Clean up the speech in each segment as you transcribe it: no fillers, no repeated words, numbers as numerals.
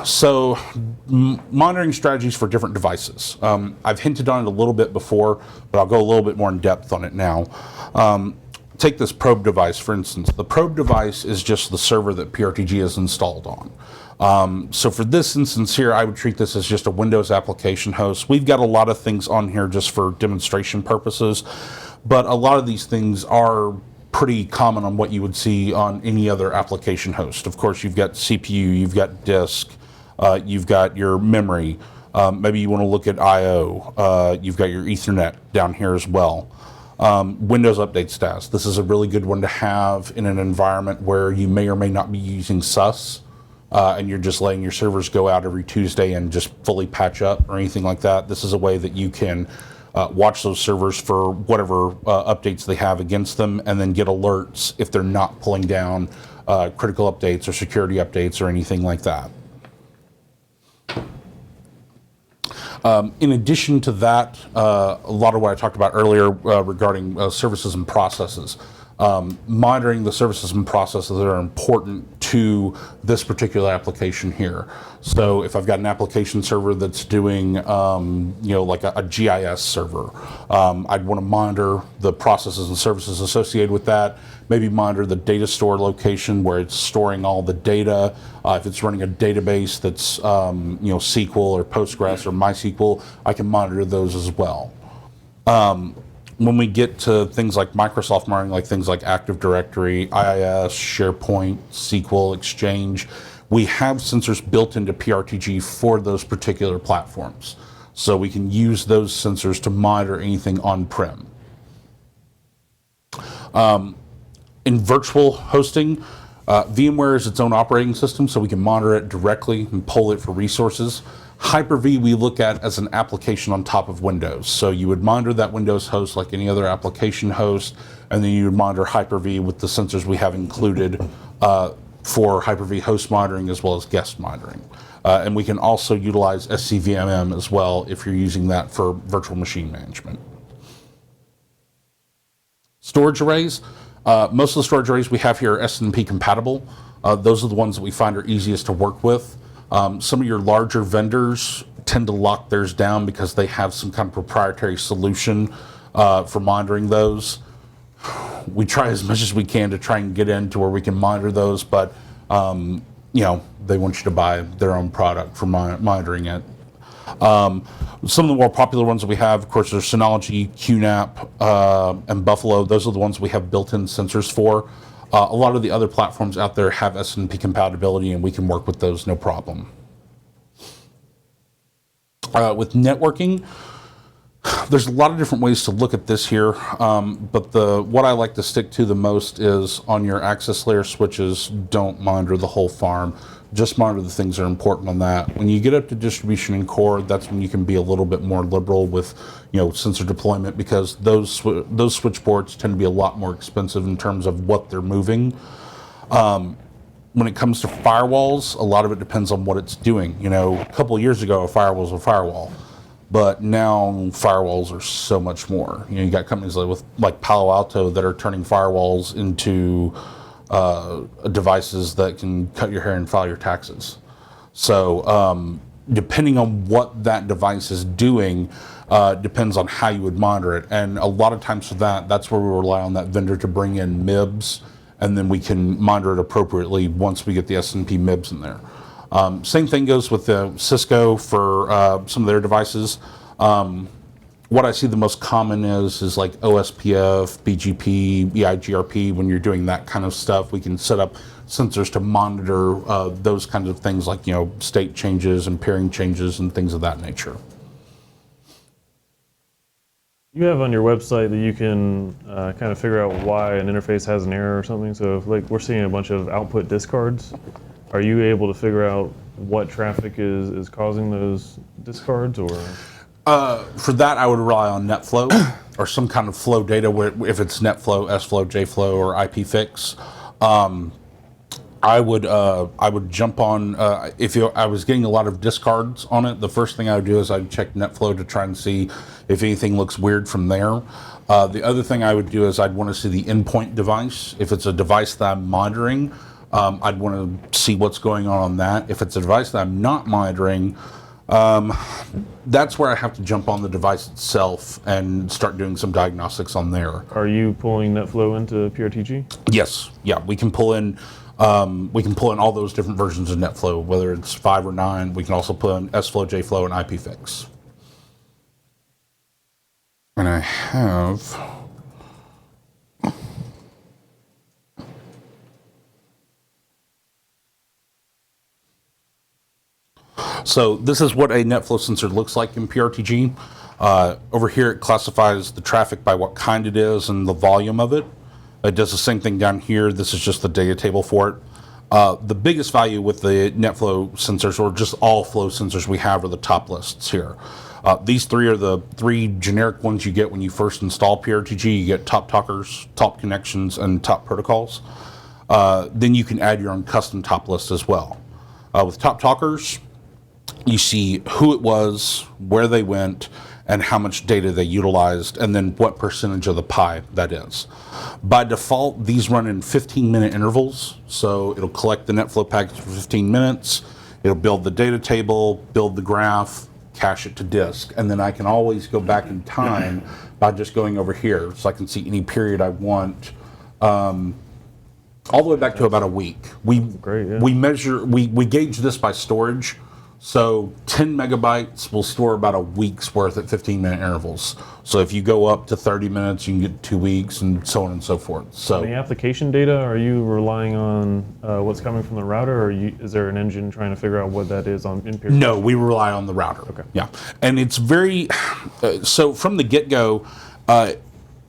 So monitoring strategies for different devices. I've hinted on it a little bit before, but I'll go a little bit more in depth on it now. Take this probe device, for instance. The probe device is just the server that PRTG is installed on. So for this instance here, I would treat this as just a Windows application host. We've got a lot of things on here just for demonstration purposes, but a lot of these things are pretty common on what you would see on any other application host. Of course, you've got CPU, you've got disk, you've got your memory. Maybe you want to look at I/O. You've got your Ethernet down here as well. Windows Update Status. This is a really good one to have in an environment where you may or may not be using SUS, and you're just letting your servers go out every Tuesday and just fully patch up or anything like that. This is a way that you can watch those servers for whatever updates they have against them, and then get alerts if they're not pulling down critical updates or security updates or anything like that. In addition to that, a lot of what I talked about earlier regarding services and processes. Monitoring the services and processes that are important to this particular application here. So if I've got an application server that's doing, like a GIS server, I'd want to monitor the processes and services associated with that. Maybe monitor the data store location where it's storing all the data. If it's running a database that's, SQL or Postgres or MySQL, I can monitor those as well. When we get to things like Microsoft monitoring, like things like Active Directory, IIS, SharePoint, SQL, Exchange, we have sensors built into PRTG for those particular platforms. So we can use those sensors to monitor anything on-prem. In virtual hosting, VMware is its own operating system, so we can monitor it directly and pull it for resources. Hyper-V we look at as an application on top of Windows. So you would monitor that Windows host like any other application host, and then you would monitor Hyper-V with the sensors we have included for Hyper-V host monitoring as well as guest monitoring. And we can also utilize SCVMM as well if you're using that for virtual machine management. Storage arrays. Most of the storage arrays we have here are S&P compatible. Those are the ones that we find are easiest to work with. Some of your larger vendors tend to lock theirs down because they have some kind of proprietary solution for monitoring those. We try as much as we can to try and get into where we can monitor those, but they want you to buy their own product for monitoring it. Some of the more popular ones that we have, of course, are Synology, QNAP, and Buffalo. Those are the ones we have built-in sensors for. A lot of the other platforms out there have S&P compatibility, and we can work with those no problem. With networking, there's a lot of different ways to look at this here, but what I like to stick to the most is on your access layer switches, don't monitor the whole farm. Just monitor the things that are important on that. When you get up to distribution and core, that's when you can be a little bit more liberal with, sensor deployment, because those switchboards tend to be a lot more expensive in terms of what they're moving. When it comes to firewalls, a lot of it depends on what it's doing. A couple of years ago, a firewall was a firewall, but now firewalls are so much more. You got companies like Palo Alto that are turning firewalls into devices that can cut your hair and file your taxes. So depending on what that device is doing, depends on how you would monitor it. And a lot of times for that's where we rely on that vendor to bring in MIBs, and then we can monitor it appropriately once we get the S&P MIBs in there. Same thing goes with the Cisco for some of their devices. What I see the most common is like OSPF, BGP, EIGRP. When you're doing that kind of stuff, we can set up sensors to monitor those kinds of things like, state changes and peering changes and things of that nature. You have on your website that you can kind of figure out why an interface has an error or something. So if we're seeing a bunch of output discards, are you able to figure out what traffic is causing those discards, or? For that, I would rely on NetFlow or some kind of flow data, if it's NetFlow, SFlow, JFlow, or IPFix. I would jump on, I was getting a lot of discards on it, the first thing I would do is I'd check NetFlow to try and see if anything looks weird from there. The other thing I would do is I'd want to see the endpoint device. If it's a device that I'm monitoring, I'd want to see what's going on that. If it's a device that I'm not monitoring, that's where I have to jump on the device itself and start doing some diagnostics on there. Are you pulling NetFlow into PRTG? Yes, yeah, we can pull in all those different versions of NetFlow, whether it's 5 or 9. We can also pull in SFlow, JFlow, and IPFix. And I have. So this is what a NetFlow sensor looks like in PRTG. Over here, it classifies the traffic by what kind it is and the volume of it. It does the same thing down here. This is just the data table for it. The biggest value with the NetFlow sensors, or just all flow sensors we have, are the top lists here. These 3 are the 3 generic ones you get when you first install PRTG. You get top talkers, top connections, and top protocols. Then you can add your own custom top list as well. With top talkers, you see who it was, where they went, and how much data they utilized, and then what percentage of the pie that is. By default, these run in 15-minute intervals, so it'll collect the NetFlow package for 15 minutes, it'll build the data table, build the graph, cache it to disk, and then I can always go back in time by just going over here, so I can see any period I want, all the way back to about a week. We gauge this by storage. So 10 megabytes will store about a week's worth at 15-minute intervals. So if you go up to 30 minutes, you can get 2 weeks, and so on and so forth. So the application data, are you relying on what's coming from the router, or is there an engine trying to figure out what that is in PRTG? No, we rely on the router. Okay. Yeah, and it's very so from the get-go.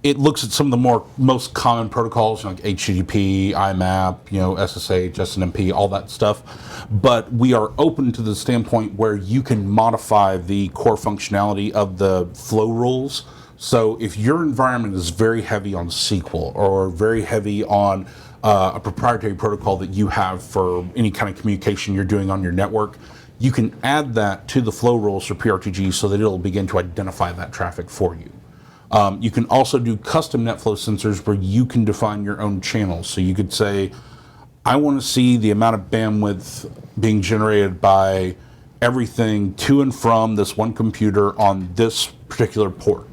It looks at some of the most common protocols, like HTTP, IMAP, SSH, SNMP, all that stuff. But we are open to the standpoint where you can modify the core functionality of the flow rules. So if your environment is very heavy on SQL or very heavy on a proprietary protocol that you have for any kind of communication you're doing on your network, you can add that to the flow rules for PRTG so that it'll begin to identify that traffic for you. You can also do custom NetFlow sensors where you can define your own channels. So you could say, I want to see the amount of bandwidth being generated by everything to and from this one computer on this particular port.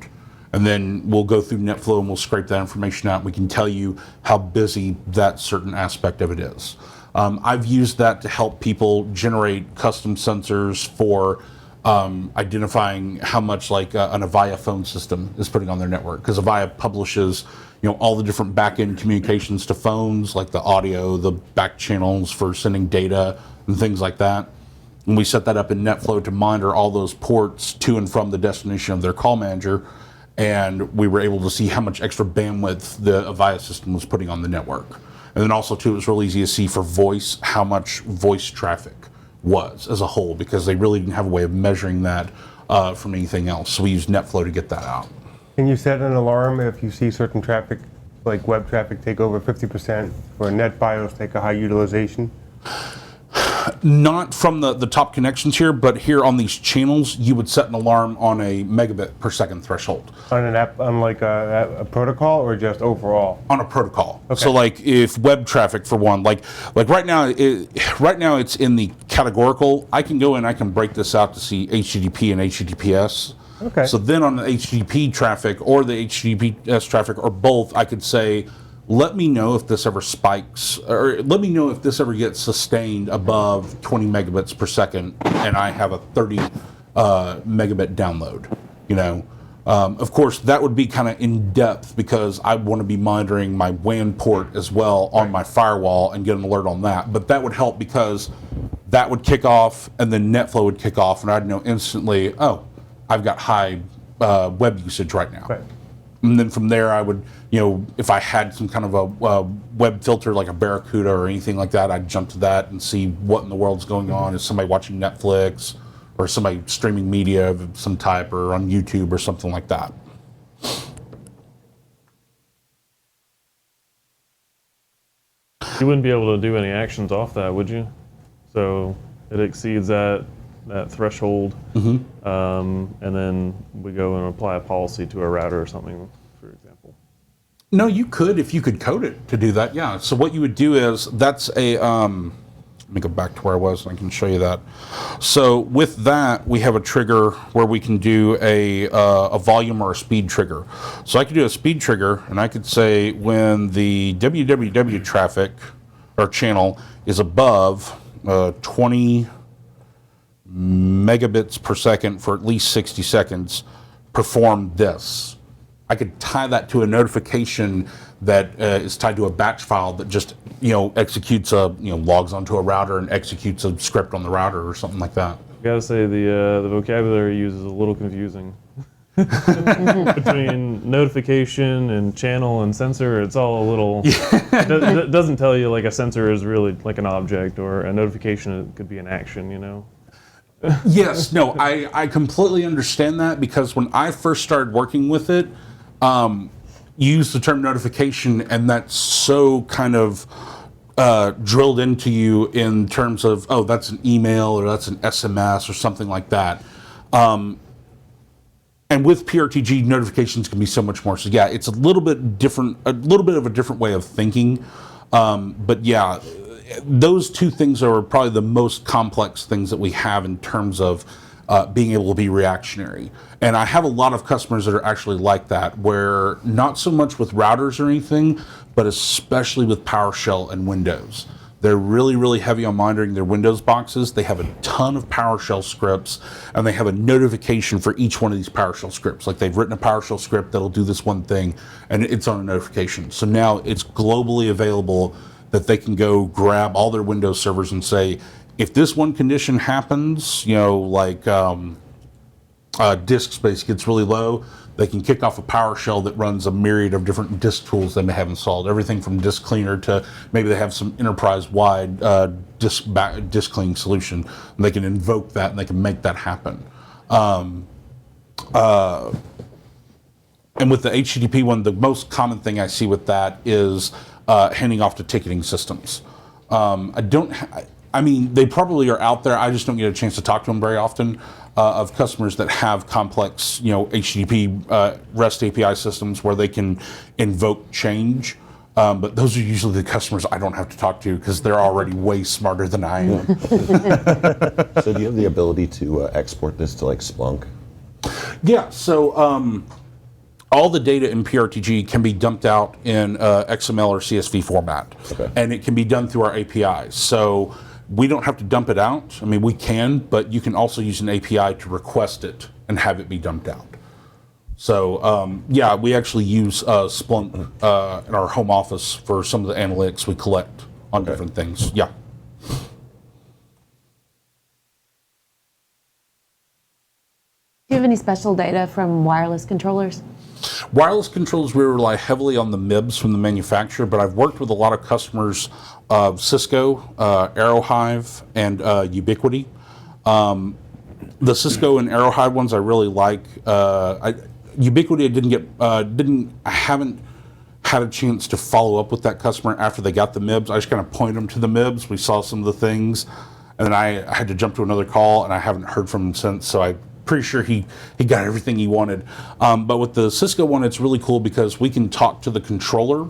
And then we'll go through NetFlow and we'll scrape that information out. We can tell you how busy that certain aspect of it is. I've used that to help people generate custom sensors for identifying how much like an Avaya phone system is putting on their network, because Avaya publishes all the different back-end communications to phones, like the audio, the back channels for sending data and things like that. And we set that up in NetFlow to monitor all those ports to and from the destination of their call manager, and we were able to see how much extra bandwidth the Avaya system was putting on the network. And then also too, it was really easy to see for voice how much voice traffic was as a whole, because they really didn't have a way of measuring that from anything else. So we used NetFlow to get that out. Can you set an alarm if you see certain traffic, like web traffic, take over 50%, or NetBIOS take a high utilization? Not from the top connections here, but here on these channels, you would set an alarm on a megabit per second threshold. On an app, on like a protocol, or just overall? On a protocol. Okay. So like if web traffic for one, like right now it's in the categorical. I can go in, I can break this out to see HTTP and HTTPS. Okay. So then on the HTTP traffic or the HTTPS traffic or both, I could say, let me know if this ever spikes, or let me know if this ever gets sustained above 20 megabits per second and I have a 30 megabit download. Of course, that would be kind of in depth, because I want to be monitoring my WAN port as well on my firewall and get an alert on that. But that would help, because that would kick off and then NetFlow would kick off, and I'd know instantly, oh, I've got high web usage right now. Right. And then from there, I would, if I had some kind of a web filter like a Barracuda or anything like that, I'd jump to that and see what in the world's going on. Is somebody watching Netflix, or somebody streaming media of some type, or on YouTube or something like that? You wouldn't be able to do any actions off that, would you? So it exceeds that threshold, and then we go and apply a policy to a router or something, for example. No, you could if you could code it to do that. Yeah. So what you would do is that's a. Let me go back to where I was, and I can show you that. So with that, we have a trigger where we can do a volume or a speed trigger. So I could do a speed trigger, and I could say when the www traffic or channel is above 20 megabits per second for at least 60 seconds, perform this. I could tie that to a notification that is tied to a batch file that just executes logs onto a router and executes a script on the router or something like that. I gotta say the vocabulary used is a little confusing. Between notification and channel and sensor, it's all a little. It doesn't tell you like a sensor is really like an object, or a notification could be an action. Yes, no, I completely understand that, because when I first started working with it, you use the term notification, and that's so kind of drilled into you in terms of, oh, that's an email or that's an SMS or something like that. And with PRTG, notifications can be so much more. So yeah, it's a little bit different, a little bit of a different way of thinking. But yeah, those two things are probably the most complex things that we have in terms of being able to be reactionary. And I have a lot of customers that are actually like that, where not so much with routers or anything, but especially with PowerShell and Windows. They're really, really heavy on monitoring their Windows boxes. They have a ton of PowerShell scripts, and they have a notification for each one of these PowerShell scripts. Like they've written a PowerShell script that'll do this one thing, and it's on a notification. So now it's globally available that they can go grab all their Windows servers and say, if this one condition happens, disk space gets really low, they can kick off a PowerShell that runs a myriad of different disk tools they may have installed. Everything from disk cleaner to maybe they have some enterprise-wide disk cleaning solution. And they can invoke that and they can make that happen. And with the HTTP one, the most common thing I see with that is handing off to ticketing systems. They probably are out there. I just don't get a chance to talk to them very often, of customers that have complex, HTTP REST API systems where they can invoke change. But those are usually the customers I don't have to talk to, because they're already way smarter than I am. So do you have the ability to export this to like Splunk? Yeah, so all the data in PRTG can be dumped out in XML or CSV format. Okay. And it can be done through our APIs. So we don't have to dump it out. I mean, we can, but you can also use an API to request it and have it be dumped out. So, yeah, we actually use Splunk in our home office for some of the analytics we collect on different things. Yeah. Do you have any special data from wireless controllers? Wireless controls, we rely heavily on the MIBs from the manufacturer, but I've worked with a lot of customers of Cisco, Aerohive, and Ubiquiti. The Cisco and Aerohive ones I really like. Ubiquiti I haven't had a chance to follow up with that customer after they got the MIBs. I just kind of pointed them to the MIBs. We saw some of the things, and then I had to jump to another call, and I haven't heard from him since. So I'm pretty sure he got everything he wanted. But with the Cisco one, it's really cool because we can talk to the controller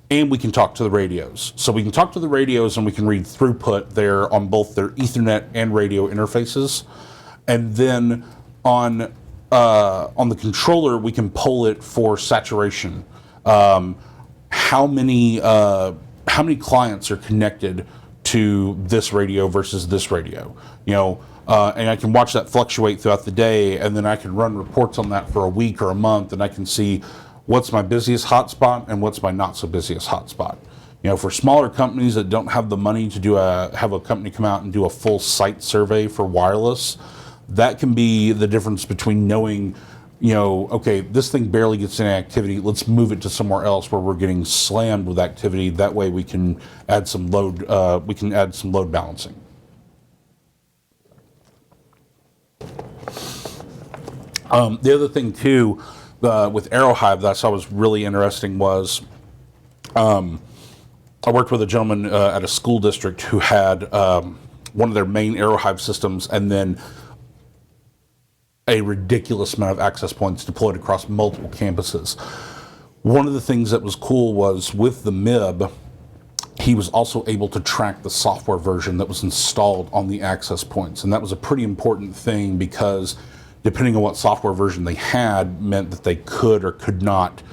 and we can talk to the radios. So we can talk to the radios and we can read throughput there on both their Ethernet and radio interfaces. And then on the controller, we can pull it for saturation. How many clients are connected to this radio versus this radio? And I can watch that fluctuate throughout the day, and then I can run reports on that for a week or a month, and I can see what's my busiest hotspot and what's my not so busiest hotspot. For smaller companies that don't have the money to have a company come out and do a full site survey for wireless, that can be the difference between knowing, okay, this thing barely gets any activity, let's move it to somewhere else where we're getting slammed with activity. That way we can add some load, balancing. The other thing too, with Aerohive that I saw was really interesting was, I worked with a gentleman at a school district who had one of their main Aerohive systems and then a ridiculous amount of access points deployed across multiple campuses. One of the things that was cool was with the MIB, he was also able to track the software version that was installed on the access points. And that was a pretty important thing because depending on what software version they had meant that they could or could not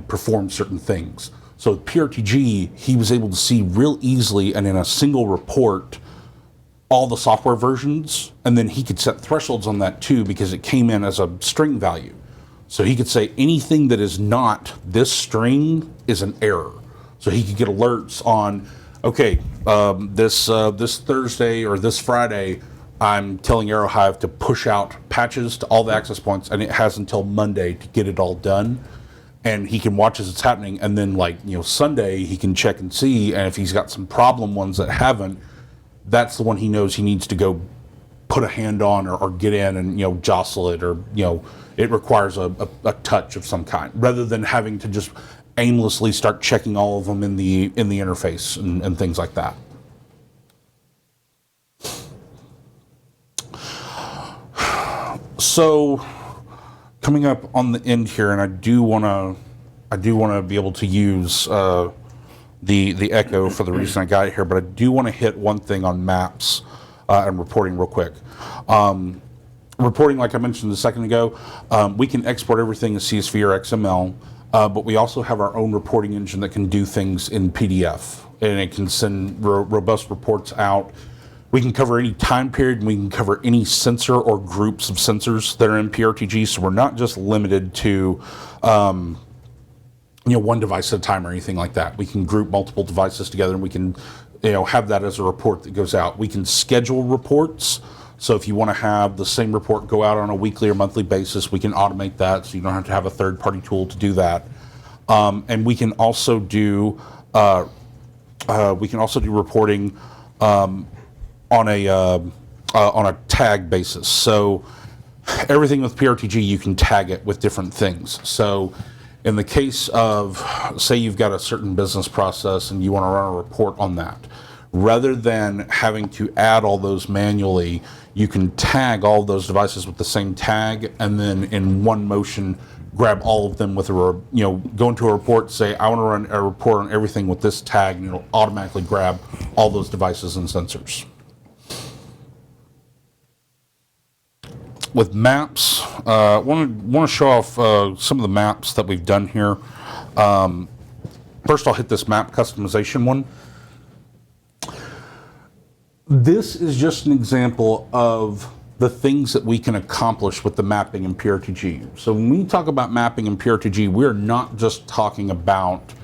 perform certain things. So with PRTG, he was able to see real easily and in a single report all the software versions, and then he could set thresholds on that too because it came in as a string value. So he could say anything that is not this string is an error. So he could get alerts on, okay, this Thursday or this Friday, I'm telling AeroHive to push out patches to all the access points, and it has until Monday to get it all done. And he can watch as it's happening, and then Sunday he can check and see, and if he's got some problem ones that haven't, that's the one he knows he needs to go put a hand on or get in and jostle it, or it requires a touch of some kind rather than having to just aimlessly start checking all of them in the interface and things like that. So coming up on the end here, and I do want to be able to use the echo for the reason I got it here, but I do want to hit one thing on maps and reporting real quick. Reporting, like I mentioned a second ago, we can export everything as CSV or XML, but we also have our own reporting engine that can do things in PDF, and it can send robust reports out. We can cover any time period, and we can cover any sensor or groups of sensors that are in PRTG, so we're not just limited to one device at a time or anything like that. We can group multiple devices together, and we can have that as a report that goes out. We can schedule reports. So if you want to have the same report go out on a weekly or monthly basis, we can automate that, so you don't have to have a third-party tool to do that. And we can also do reporting on a tag basis. So everything with PRTG, you can tag it with different things. So in the case of, say you've got a certain business process and you want to run a report on that, rather than having to add all those manually, you can tag all of those devices with the same tag, and then in one motion grab all of them with go into a report, say I want to run a report on everything with this tag, and it'll automatically grab all those devices and sensors. With maps, I want to show off some of the maps that we've done here. First, I'll hit this map customization one. This is just an example of the things that we can accomplish with the mapping in PRTG. So when we talk about mapping in PRTG, we're not just talking about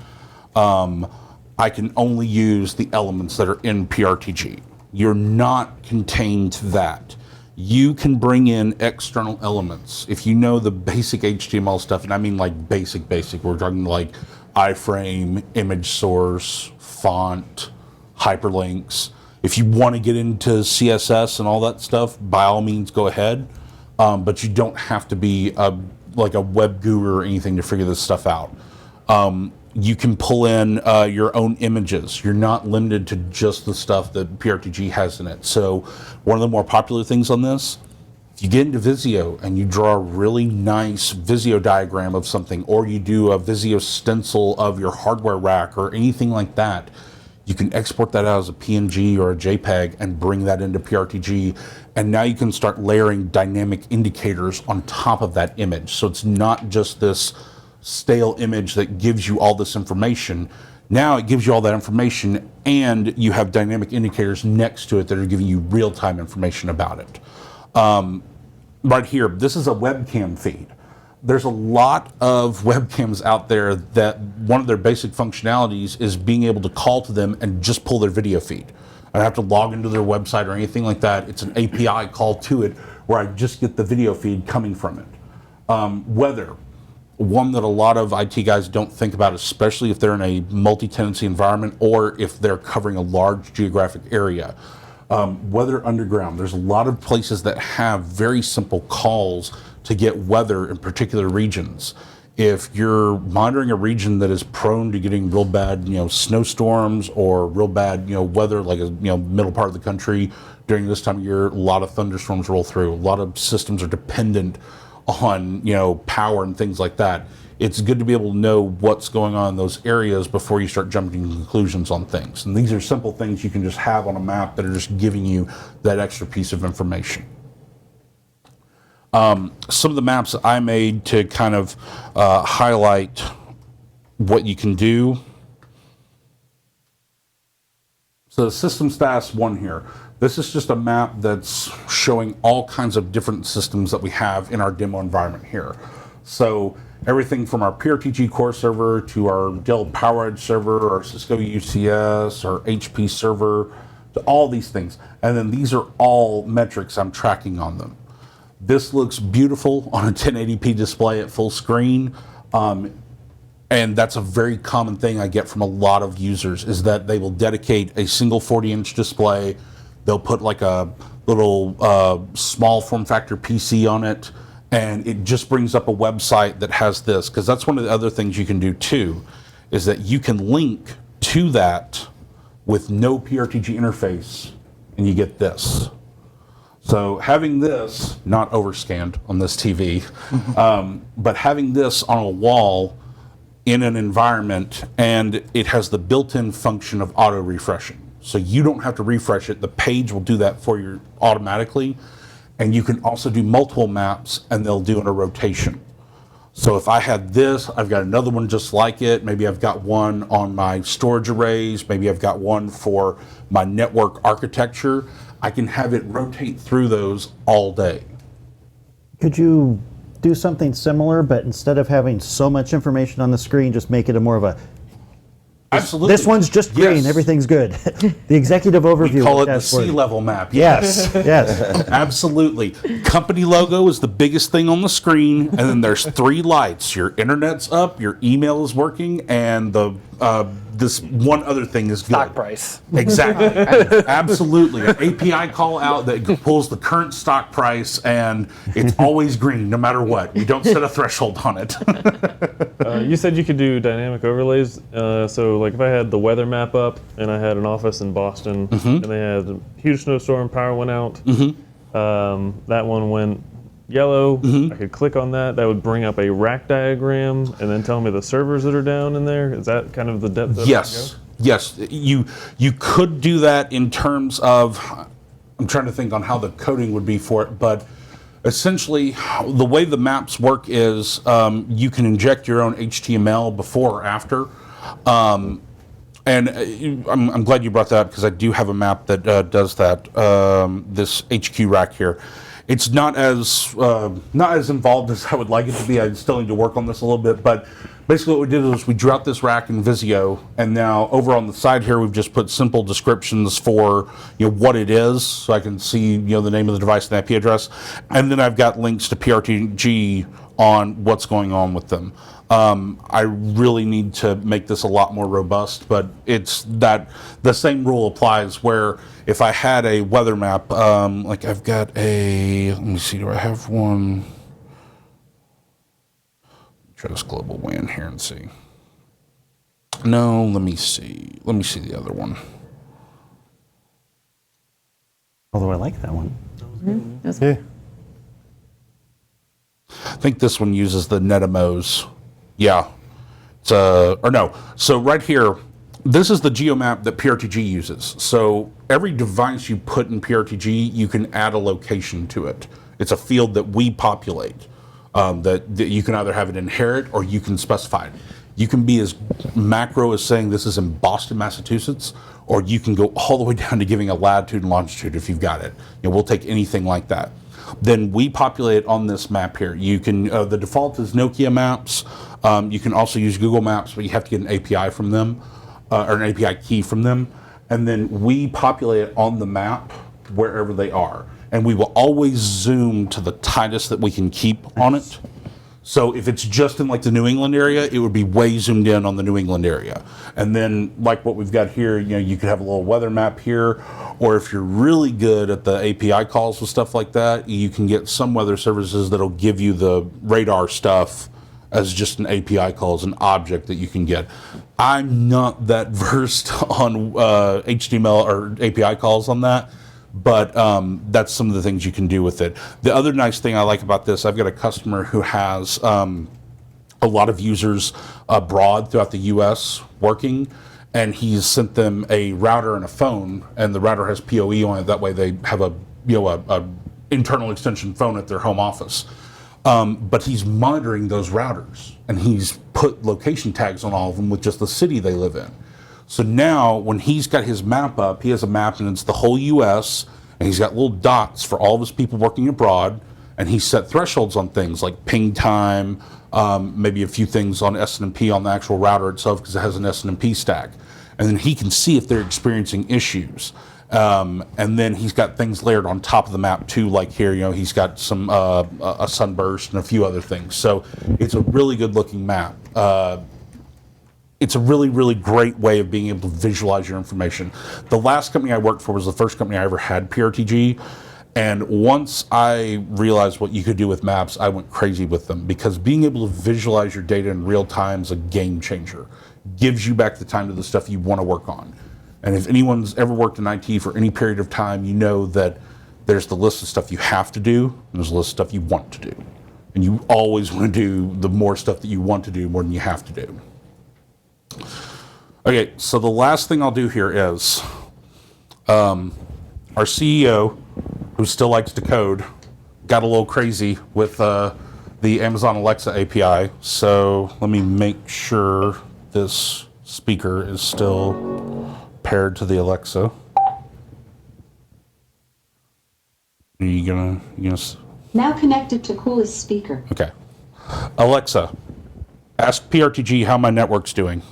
I can only use the elements that are in PRTG. You're not contained to that. You can bring in external elements. If you know the basic HTML stuff, and I mean like basic, we're talking like iframe, image source, font, hyperlinks. If you want to get into CSS and all that stuff, by all means go ahead. But you don't have to be like a web guru or anything to figure this stuff out. You can pull in your own images. You're not limited to just the stuff that PRTG has in it. So one of the more popular things on this, if you get into Visio and you draw a really nice Visio diagram of something, or you do a Visio stencil of your hardware rack or anything like that, you can export that out as a PNG or a JPEG and bring that into PRTG. And now you can start layering dynamic indicators on top of that image. So it's not just this stale image that gives you all this information. Now it gives you all that information, and you have dynamic indicators next to it that are giving you real-time information about it. Right here, this is a webcam feed. There's a lot of webcams out there that one of their basic functionalities is being able to call to them and just pull their video feed. I don't have to log into their website or anything like that. It's an API call to it where I just get the video feed coming from it. Weather, one that a lot of IT guys don't think about, especially if they're in a multi-tenancy environment or if they're covering a large geographic area. Weather underground, there's a lot of places that have very simple calls to get weather in particular regions. If you're monitoring a region that is prone to getting real bad, snowstorms or real bad, weather, like a, middle part of the country during this time of year, a lot of thunderstorms roll through. A lot of systems are dependent on, power and things like that. It's good to be able to know what's going on in those areas before you start jumping to conclusions on things. And these are simple things you can just have on a map that are just giving you that extra piece of information. Some of the maps I made to kind of highlight what you can do. So the system status one here. This is just a map that's showing all kinds of different systems that we have in our demo environment here. So everything from our PRTG core server to our Dell PowerEdge server, our Cisco UCS, our HP server, to all these things. And then these are all metrics I'm tracking on them. This looks beautiful on a 1080p display at full screen. And that's a very common thing I get from a lot of users, is that they will dedicate a single 40-inch display. They'll put like a little small form factor PC on it, and it just brings up a website that has this. Because that's one of the other things you can do too, is that you can link to that with no PRTG interface, and you get this. So having this, not overscanned on this TV, but having this on a wall in an environment, and it has the built-in function of auto refreshing. So you don't have to refresh it. The page will do that for you automatically. And you can also do multiple maps, and they'll do in a rotation. So if I had this, I've got another one just like it. Maybe I've got one on my storage arrays. Maybe I've got one for my network architecture. I can have it rotate through those all day. Could you do something similar, but instead of having so much information on the screen, just make it a more of a, Absolutely. this one's just green, Yes. everything's good. The executive overview. We call it the dashboard. C-level map. Yes, yes. Absolutely. Company logo is the biggest thing on the screen, and then there's 3 lights. Your internet's up, your email is working, and the this one other thing is good. Stock price. Exactly. Absolutely. An API call out that pulls the current stock price, and it's always green no matter what. We don't set a threshold on it. You said you could do dynamic overlays. So like if I had the weather map up and I had an office in Boston and they had a huge snowstorm, power went out, that one went yellow, I could click on that. That would bring up a rack diagram and then tell me the servers that are down in there. Is that kind of the depth that Yes. Yes. You could do that in terms of, I'm trying to think on how the coding would be for it, but essentially the way the maps work is you can inject your own HTML before or after. And I'm glad you brought that up, because I do have a map that does that, this HQ rack here. It's not as involved as I would like it to be. I still need to work on this a little bit, but basically what we did is we drew out this rack in Visio, and now over on the side here we've just put simple descriptions for what it is, so I can see the name of the device and IP address, and then I've got links to PRTG on what's going on with them. I really need to make this a lot more robust, but it's that the same rule applies where if I had a weather map, like I've got a, let me see, do I have one? Try this global WAN here and see. No, let me see the other one. Although I like that one. Yeah. I think this one uses the Netamos. Yeah. It's or no. So right here, this is the geomap that PRTG uses. So every device you put in PRTG, you can add a location to it. It's a field that we populate. That you can either have it inherit or you can specify it. You can be as macro as saying this is in Boston, Massachusetts, or you can go all the way down to giving a latitude and longitude if you've got it. We'll take anything like that. Then we populate on this map here. You can, the default is Nokia Maps. You can also use Google Maps, but you have to get an API from them, or an API key from them. And then we populate it on the map wherever they are. And we will always zoom to the tightest that we can keep on it. So if it's just in like the New England area, it would be way zoomed in on the New England area. And then like what we've got here, you could have a little weather map here, or if you're really good at the API calls and stuff like that, you can get some weather services that'll give you the radar stuff as just an API call, as an object that you can get. I'm not that versed on HTML or API calls on that, But that's some of the things you can do with it. The other nice thing I like about this, I've got a customer who has a lot of users abroad throughout the U.S. working, and he's sent them a router and a phone, and the router has PoE on it. That way, they have a internal extension phone at their home office. But he's monitoring those routers, and he's put location tags on all of them with just the city they live in. So now, when he's got his map up, he has a map, and it's the whole U.S., and he's got little dots for all of his people working abroad, and he's set thresholds on things like ping time, maybe a few things on SNMP on the actual router itself because it has an SNMP stack. And then he can see if they're experiencing issues. And then he's got things layered on top of the map too, like here, he's got some a sunburst and a few other things. So it's a really good looking map. It's a really, really great way of being able to visualize your information. The last company I worked for was the first company I ever had PRTG. And once I realized what you could do with maps, I went crazy with them because being able to visualize your data in real time is a game changer. Gives you back the time to the stuff you want to work on. And if anyone's ever worked in IT for any period of time, you know that there's the list of stuff you have to do, and there's a list of stuff you want to do. And you always want to do the more stuff that you want to do more than you have to do. Okay, so the last thing I'll do here is our CEO, who still likes to code, got a little crazy with the Amazon Alexa API. So let me make sure this speaker is still paired to the Alexa. Are you gonna Now connected to coolest speaker. Okay. Alexa, ask PRTG how my network's doing.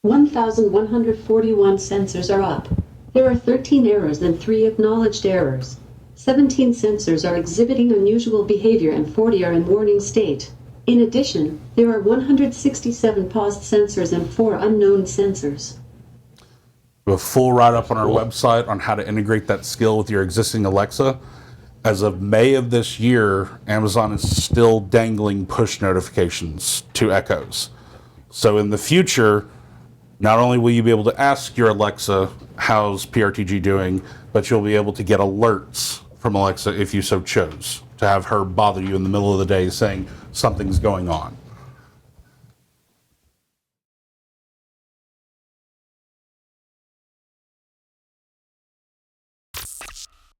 1,141 sensors are up. There are 13 errors and 3 acknowledged errors. 17 sensors are exhibiting unusual behavior and 40 are in warning state. In addition, there are 167 paused sensors and 4 unknown sensors. We have a full write-up on our website on how to integrate that skill with your existing Alexa. As of May of this year, Amazon is still dangling push notifications to Echoes. So in the future, not only will you be able to ask your Alexa, how's PRTG doing, but you'll be able to get alerts from Alexa if you so chose, to have her bother you in the middle of the day saying something's going on.